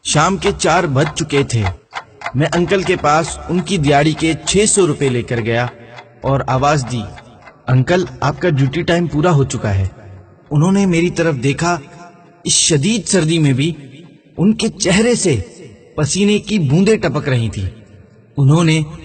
شام کے 4 بج چکے تھے۔ میں انکل کے پاس ان کی دیہڑی کے 600 روپے لے کر گیا اور آواز دی، انکل آپ کا ڈیوٹی ٹائم پورا ہو چکا ہے۔ انہوں نے میری طرف دیکھا۔ اس شدید سردی میں بھی ان کے چہرے سے پسینے کی بوندیں ٹپک رہی تھی۔ انہوں نے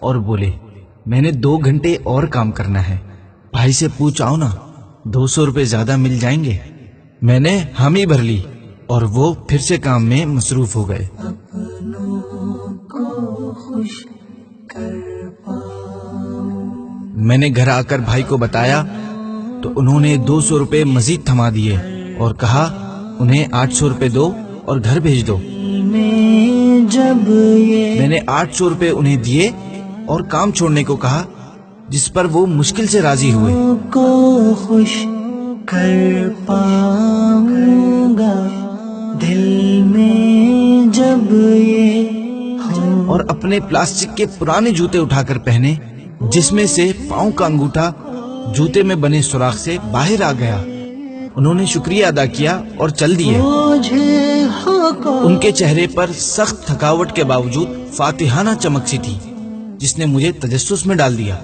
اور بولے، میں نے 2 گھنٹے اور کام کرنا ہے، بھائی سے پوچھ آؤ نا، 200 روپے زیادہ مل جائیں گے۔ میں نے حامی بھر لی اور وہ پھر سے کام میں مصروف ہو گئے۔ میں نے گھر آ کر بھائی کو بتایا تو انہوں نے 200 روپے مزید تھما دیے اور کہا انہیں 800 روپے دو اور گھر بھیج دو۔ میں نے 800 روپے انہیں دیے اور کام چھوڑنے کو کہا، جس پر وہ مشکل سے راضی ہوئے۔ خوش کر پاؤں گا دل میں جب یہ، اور اپنے پلاسٹک کے پرانے جوتے اٹھا کر پہنے، جس میں سے پاؤں کا انگوٹھا جوتے میں بنے سوراخ سے باہر آ گیا۔ انہوں نے شکریہ ادا کیا اور چل دیے۔ ان کے چہرے پر سخت تھکاوٹ کے باوجود فاتحانہ چمک سی تھی، جس نے مجھے تجسس میں ڈال دیا۔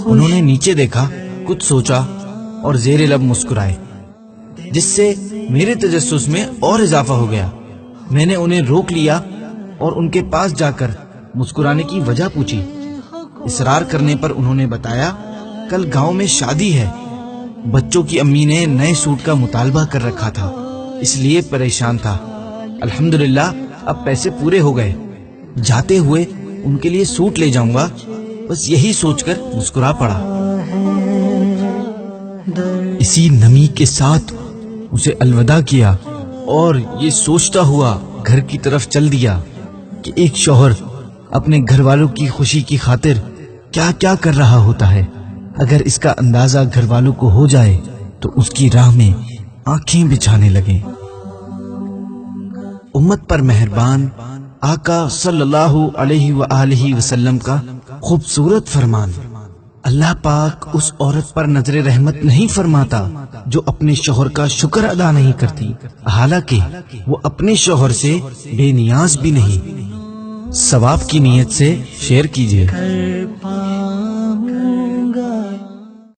انہوں نے نیچے دیکھا، کچھ سوچا اور زیر لب مسکرائے، جس سے میرے تجسس میں اور اضافہ ہو گیا۔ میں نے انہیں روک لیا اور ان کے پاس جا کر مسکرانے کی وجہ پوچھی۔ اصرار کرنے پر انہوں نے بتایا، کل گاؤں میں شادی ہے، بچوں کی امی نے نئے سوٹ کا مطالبہ کر رکھا تھا، اس لیے پریشان تھا۔ الحمدللہ اب پیسے پورے ہو گئے، جاتے ہوئے ان کے لیے سوٹ لے جاؤں گا، بس یہی سوچ کر مسکرا پڑا۔ اسی نمی کے ساتھ اسے الوداع کیا اور یہ سوچتا ہوا گھر کی طرف چل دیا کہ ایک شوہر اپنے گھر والوں کی خوشی کی خاطر کیا کیا کر رہا ہوتا ہے۔ اگر اس کا اندازہ گھر والوں کو ہو جائے تو اس کی راہ میں آنکھیں بچھانے لگیں۔ امت پر مہربان آقا صلی اللہ علیہ وآلہ وسلم کا خوبصورت فرمان، اللہ پاک اس عورت پر نظر رحمت نہیں فرماتا جو اپنے شوہر کا شکر ادا نہیں کرتی، حالانکہ وہ اپنے شوہر سے بے نیاز بھی نہیں۔ ثواب کی نیت سے شیئر کیجیے۔